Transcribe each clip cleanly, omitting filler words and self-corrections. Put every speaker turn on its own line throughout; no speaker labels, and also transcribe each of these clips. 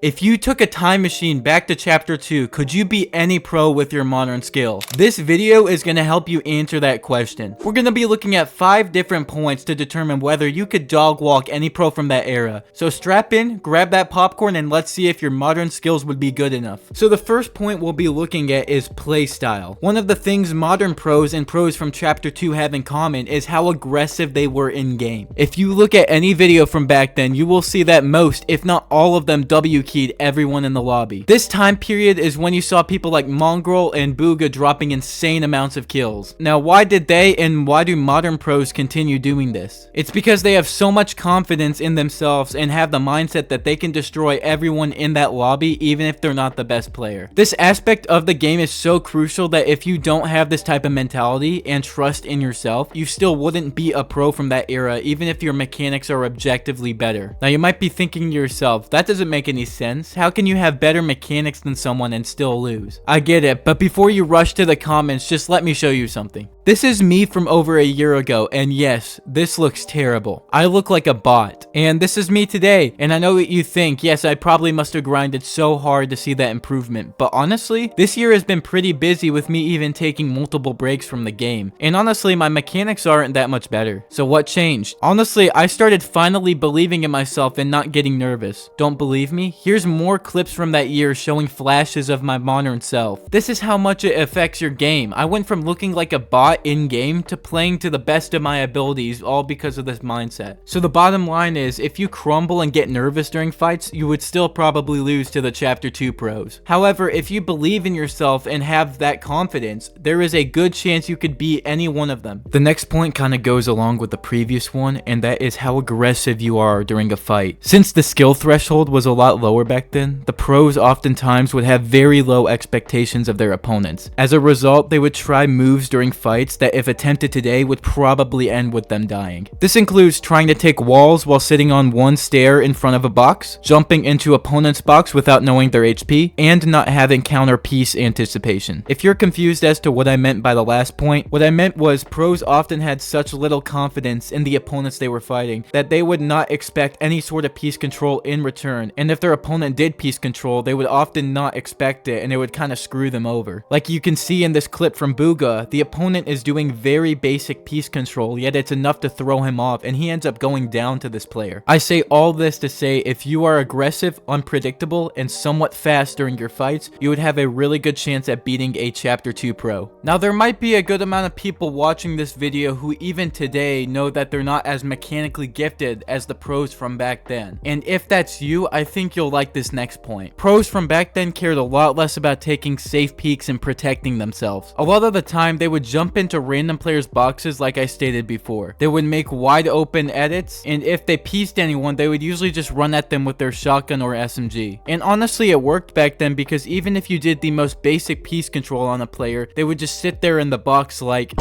If you took a time machine back to chapter 2, could you be any pro with your modern skill? This video is going to help you answer that question. We're going to be looking at 5 different points to determine whether you could dog walk any pro from that era. So strap in, grab that popcorn, and let's see if your modern skills would be good enough. So the first point we'll be looking at is play style. One of the things modern pros and pros from chapter 2 have in common is how aggressive they were in game. If you look at any video from back then, you will see that most, if not all of them, W-keyed everyone in the lobby. This time period is when you saw people like Mongraal and Bugha dropping insane amounts of kills. Now, why did they and why do modern pros continue doing this? It's because they have so much confidence in themselves and have the mindset that they can destroy everyone in that lobby even if they're not the best player. This aspect of the game is so crucial that if you don't have this type of mentality and trust in yourself, you still wouldn't be a pro from that era even if your mechanics are objectively better. Now, you might be thinking to yourself, that doesn't make any sense. How can you have better mechanics than someone and still lose? I get it, but before you rush to the comments, just let me show you something. This is me from over a year ago, and yes, this looks terrible. I look like a bot. And this is me today, and I know what you think. Yes, I probably must have grinded so hard to see that improvement, but honestly, this year has been pretty busy with me even taking multiple breaks from the game. And honestly, my mechanics aren't that much better. So what changed? Honestly, I started finally believing in myself and not getting nervous. Don't believe me? Here's more clips from that year showing flashes of my modern self. This is how much it affects your game. I went from looking like a bot in-game to playing to the best of my abilities, all because of this mindset. So the bottom line is, if you crumble and get nervous during fights, you would still probably lose to the chapter 2 pros. However, if you believe in yourself and have that confidence, there is a good chance you could beat any one of them. The next point kind of goes along with the previous one, and that is how aggressive you are during a fight. Since the skill threshold was a lot lower back then, the pros oftentimes would have very low expectations of their opponents. As a result, they would try moves during fights that if attempted today would probably end with them dying. This includes trying to take walls while sitting on one stair in front of a box, jumping into opponent's box without knowing their HP, and not having counter piece anticipation. If you're confused as to what I meant by the last point, what I meant was pros often had such little confidence in the opponents they were fighting that they would not expect any sort of piece control in return, and if their opponent did piece control, they would often not expect it and it would kind of screw them over. Like you can see in this clip from Bugha, the opponent is doing very basic piece control, yet it's enough to throw him off and he ends up going down to this player. I say all this to say if you are aggressive, unpredictable, and somewhat fast during your fights, you would have a really good chance at beating a chapter 2 pro. Now, there might be a good amount of people watching this video who even today know that they're not as mechanically gifted as the pros from back then. And if that's you, I think you'll like this next point. Pros from back then cared a lot less about taking safe peeks and protecting themselves. A lot of the time, they would jump into random players' boxes like I stated before. They would make wide open edits, and if they pieced anyone, they would usually just run at them with their shotgun or SMG. And honestly, it worked back then because even if you did the most basic piece control on a player, they would just sit there in the box like...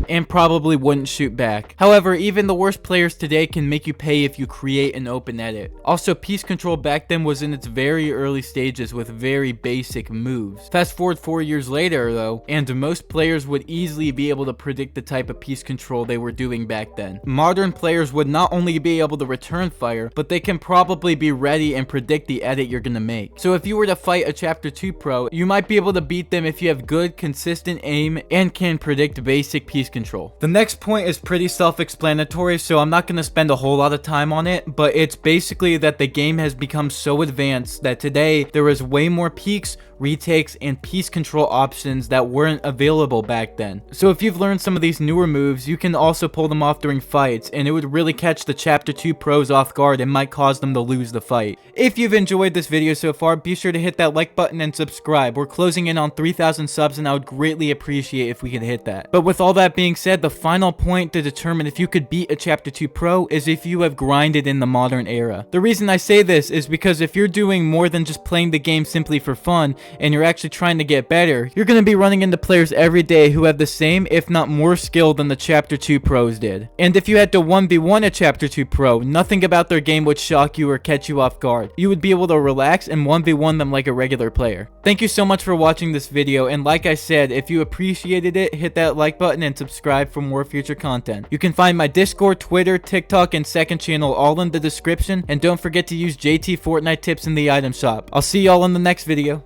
and probably wouldn't shoot back. However, even the worst players today can make you pay if you create an open edit. Also, piece control back then was in its very early stages with very basic moves. Fast forward 4 years later though, and most players would easily be able to predict the type of piece control they were doing back then. Modern players would not only be able to return fire, but they can probably be ready and predict the edit you're gonna make. So if you were to fight a chapter 2 pro, you might be able to beat them if you have good, consistent aim and can predict basic piece control. The next point is pretty self-explanatory, so I'm not going to spend a whole lot of time on it, but it's basically that the game has become so advanced that today there is way more peeks, retakes, and piece control options that weren't available back then. So if you've learned some of these newer moves, you can also pull them off during fights, and it would really catch the chapter 2 pros off guard and might cause them to lose the fight. If you've enjoyed this video so far, be sure to hit that like button and subscribe. We're closing in on 3,000 subs and I would greatly appreciate if we could hit that. But with all that being said, the final point to determine if you could beat a chapter 2 pro is if you have grinded in the modern era. The reason I say this is because if you're doing more than just playing the game simply for fun, and you're actually trying to get better, you're going to be running into players every day who have the same, if not more skill than the Chapter 2 pros did. And if you had to 1v1 a Chapter 2 pro, nothing about their game would shock you or catch you off guard. You would be able to relax and 1v1 them like a regular player. Thank you so much for watching this video, and like I said, if you appreciated it, hit that like button and subscribe for more future content. You can find my Discord, Twitter, TikTok, and second channel all in the description, and don't forget to use JT Fortnite tips in the item shop. I'll see y'all in the next video.